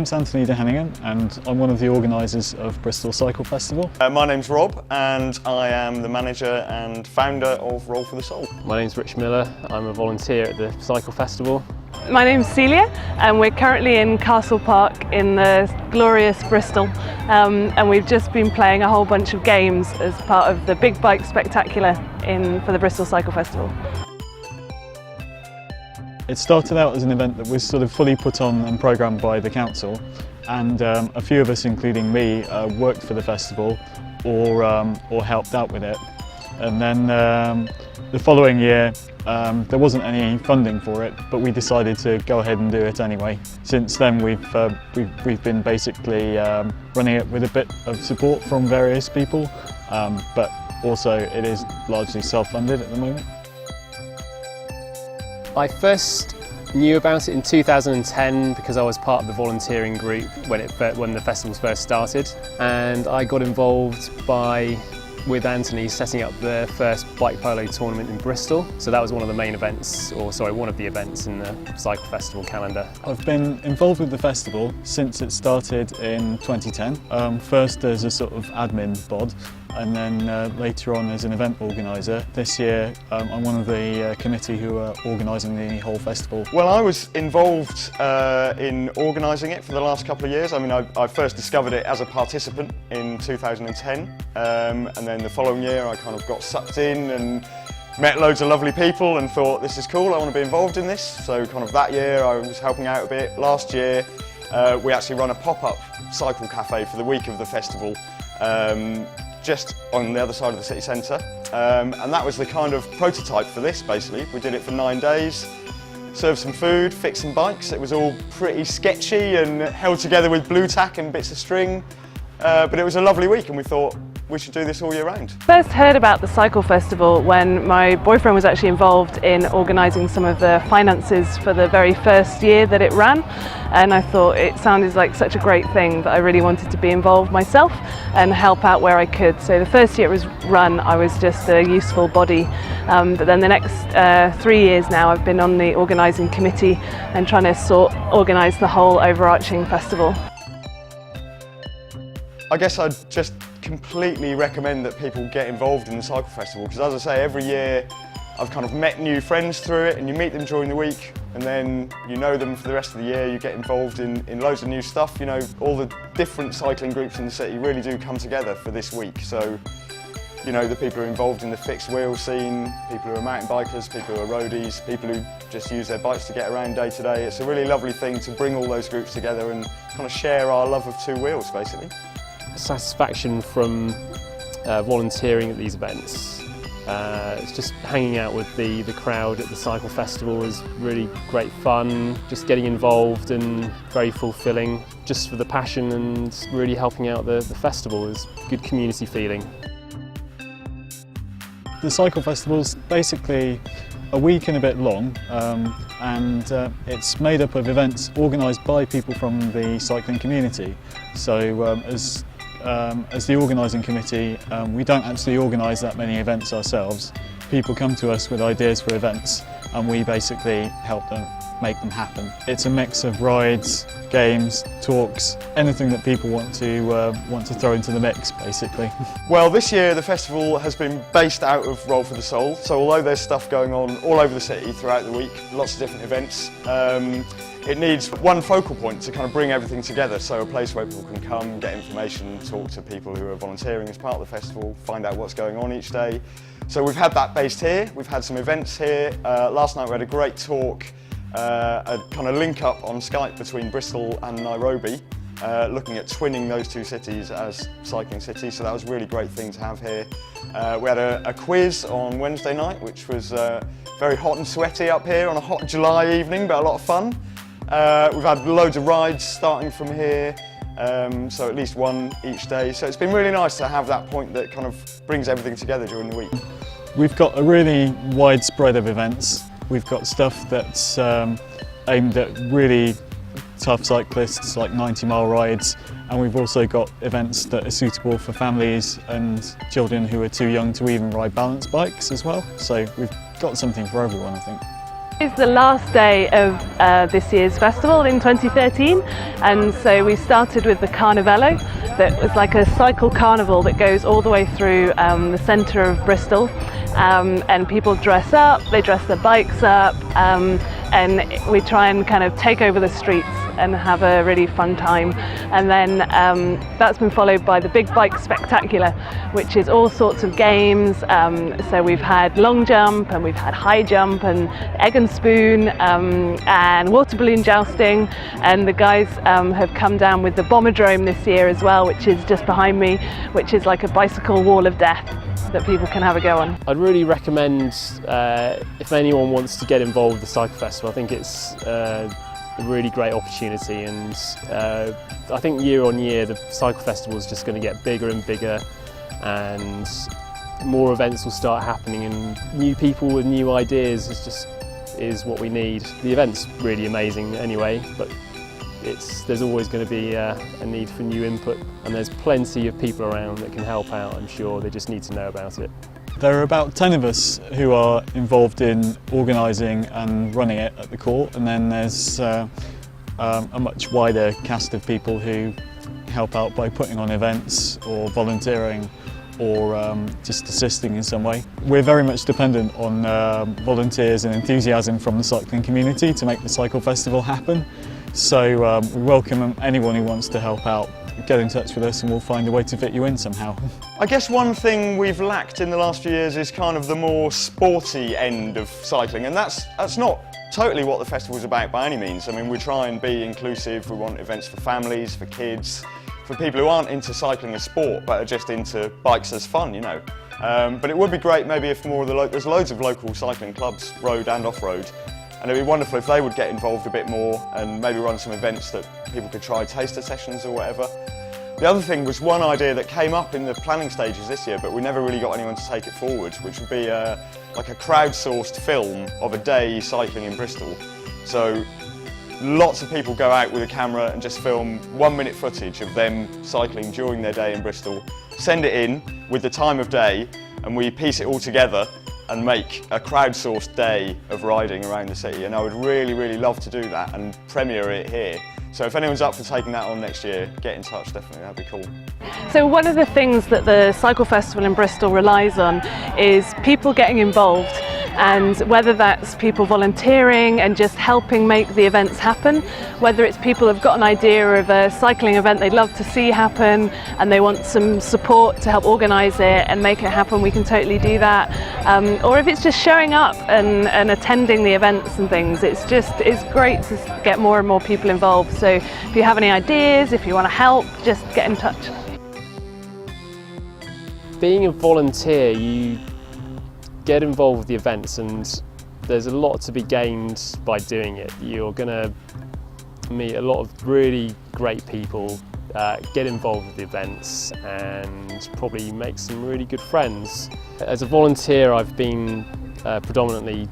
name's Anthony de Henningen and I'm one of the organisers of Bristol Cycle Festival. My name's Rob and I am the manager and founder of Roll for the Soul. My name's Rich Miller, I'm a volunteer at the Cycle Festival. My name's Celia and we're currently in Castle Park in the glorious Bristol and we've just been playing a whole bunch of games as part of the Big Bike Spectacular for the Bristol Cycle Festival. It started out as an event that was sort of fully put on and programmed by the council, and a few of us, including me, worked for the festival or helped out with it. And then the following year there wasn't any funding for it, but we decided to go ahead and do it anyway. Since then we've been basically running it with a bit of support from various people, but also it is largely self-funded at the moment. I first knew about it in 2010 because I was part of the volunteering group when the festivals first started, and I got involved with Anthony setting up the first bike polo tournament in Bristol. So that was one of the main events, one of the events in the Cycle Festival calendar. I've been involved with the festival since it started in 2010. First as a sort of admin bod, and then later on as an event organiser. This year I'm one of the committee who are organising the whole festival. Well, I was involved in organising it for the last couple of years. I mean, I first discovered it as a participant in 2010, and then the following year I kind of got sucked in and met loads of lovely people and thought, this is cool, I want to be involved in this. So kind of that year I was helping out a bit. Last year we actually run a pop-up cycle cafe for the week of the festival, just on the other side of the city centre, and that was the kind of prototype for this basically. We did it for 9 days, served some food, fixed some bikes. It was all pretty sketchy and held together with blue tack and bits of string, but it was a lovely week and we thought we should do this all year round. First heard about the Cycle Festival when my boyfriend was actually involved in organising some of the finances for the very first year that it ran, and I thought it sounded like such a great thing that I really wanted to be involved myself and help out where I could. So the first year it was run, I was just a useful body, but then the next 3 years now I've been on the organising committee and trying to organise the whole overarching festival. I guess I'd just completely recommend that people get involved in the Cycle Festival, because as I say, every year I've kind of met new friends through it, and you meet them during the week and then you know them for the rest of the year. You get involved in loads of new stuff. You know, all the different cycling groups in the city really do come together for this week. So, you know, the people who are involved in the fixed wheel scene, people who are mountain bikers, people who are roadies, people who just use their bikes to get around day to day. It's a really lovely thing to bring all those groups together and kind of share our love of two wheels basically. Satisfaction from volunteering at these events. It's just hanging out with the crowd at the Cycle Festival is really great fun, just getting involved and very fulfilling, just for the passion and really helping out the festival is good community feeling. The Cycle Festival is basically a week and a bit long, and it's made up of events organised by people from the cycling community. So as the organising committee, we don't actually organise that many events ourselves. People come to us with ideas for events and we basically help them make them happen. It's a mix of rides, games, talks, anything that people want to throw into the mix basically. Well, this year the festival has been based out of Roll for the Soul, so although there's stuff going on all over the city throughout the week, lots of different events, it needs one focal point to kind of bring everything together, so a place where people can come, get information, talk to people who are volunteering as part of the festival, find out what's going on each day. So we've had that based here, we've had some events here. Last night we had a great talk, a kind of link up on Skype between Bristol and Nairobi, looking at twinning those two cities as cycling cities, so that was a really great thing to have here. We had a quiz on Wednesday night, which was very hot and sweaty up here on a hot July evening, but a lot of fun. We've had loads of rides starting from here, so at least one each day. So it's been really nice to have that point that kind of brings everything together during the week. We've got a really wide spread of events. We've got stuff that's aimed at really tough cyclists, like 90-mile rides, and we've also got events that are suitable for families and children who are too young to even ride balance bikes as well. So we've got something for everyone, I think. It's the last day of this year's festival in 2013, and so we started with the Carnivello. That was like a cycle carnival that goes all the way through the centre of Bristol, and people dress up, they dress their bikes up, and we try and kind of take over the streets and have a really fun time. And then that's been followed by the Big Bike Spectacular, which is all sorts of games. So we've had long jump, and we've had high jump, and egg and spoon, and water balloon jousting. And the guys have come down with the Bomberdrome this year as well, which is just behind me, which is like a bicycle wall of death that people can have a go on. I'd really recommend, if anyone wants to get involved with the Cycle Festival, I think it's a really great opportunity, and I think year on year the Cycle Festival is just going to get bigger and bigger, and more events will start happening, and new people with new ideas is what we need. The event's really amazing anyway, but there's always going to be a need for new input, and there's plenty of people around that can help out, I'm sure. They just need to know about it. There are about 10 of us who are involved in organising and running it at the court, and then there's a much wider cast of people who help out by putting on events or volunteering or just assisting in some way. We're very much dependent on volunteers and enthusiasm from the cycling community to make the Cycle Festival happen. So we welcome anyone who wants to help out. Get in touch with us and we'll find a way to fit you in somehow. I guess one thing we've lacked in the last few years is kind of the more sporty end of cycling, and that's not totally what the festival's about by any means. I mean, we try and be inclusive. We want events for families, for kids, for people who aren't into cycling as sport but are just into bikes as fun, you know. But it would be great maybe if more of there's loads of local cycling clubs, road and off-road, and it'd be wonderful if they would get involved a bit more and maybe run some events that people could try taster sessions or whatever. The other thing was one idea that came up in the planning stages this year, but we never really got anyone to take it forward, which would be like a crowdsourced film of a day cycling in Bristol. So lots of people go out with a camera and just film 1 minute footage of them cycling during their day in Bristol, send it in with the time of day, and we piece it all together and make a crowdsourced day of riding around the city. And I would really, really love to do that and premiere it here. So if anyone's up for taking that on next year, get in touch, definitely, that'd be cool. So one of the things that the Cycle Festival in Bristol relies on is people getting involved, and whether that's people volunteering and just helping make the events happen, whether it's people who've got an idea of a cycling event they'd love to see happen and they want some support to help organise it and make it happen, we can totally do that. Or if it's just showing up and attending the events and things, it's great to get more and more people involved. So if you have any ideas, if you want to help, just get in touch. Being a volunteer, you get involved with the events, and there's a lot to be gained by doing it. You're going to meet a lot of really great people, get involved with the events, and probably make some really good friends. As a volunteer, I've been predominantly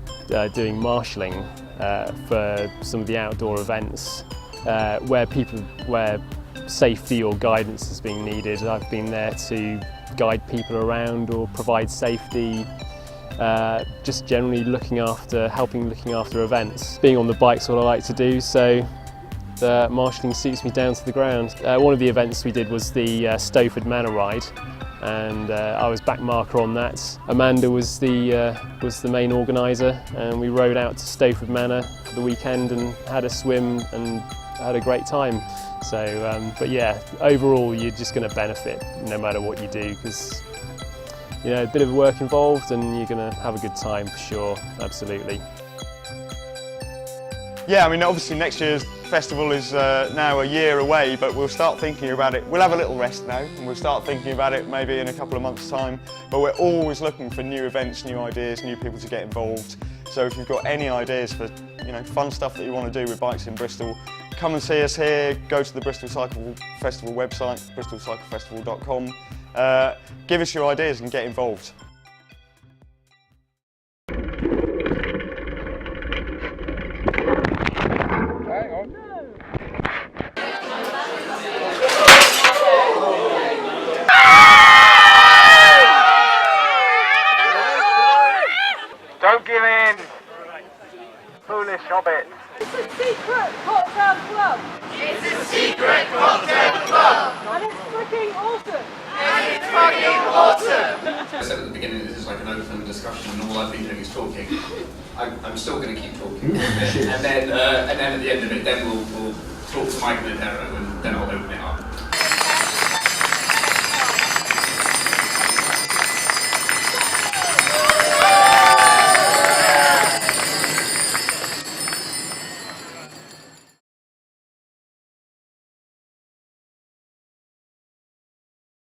doing marshalling for some of the outdoor events where safety or guidance is being needed. I've been there to guide people around or provide safety, just generally looking after events. Being on the bike's what I like to do, so the marshalling suits me down to the ground. One of the events we did was the Stowford Manor ride, and I was back marker on that. Amanda was the main organiser, and we rode out to Stowford Manor for the weekend and had a swim and had a great time. So, but yeah, overall you're just going to benefit no matter what you do, because you know, a bit of work involved and you're going to have a good time for sure, absolutely. Yeah, I mean obviously next year's festival is now a year away, but we'll start thinking about it. We'll have a little rest now and we'll start thinking about it maybe in a couple of months' time, but we're always looking for new events, new ideas, new people to get involved. So if you've got any ideas for fun stuff that you want to do with bikes in Bristol, come and see us here. Go to the Bristol Cycle Festival website, bristolcyclefestival.com. Give us your ideas and get involved. Hang on. Don't give in. I said at the beginning this is like an open discussion and all I've been doing is talking. I'm still going to keep talking and then at the end of it then we'll talk to Mike and Adero and then I'll open it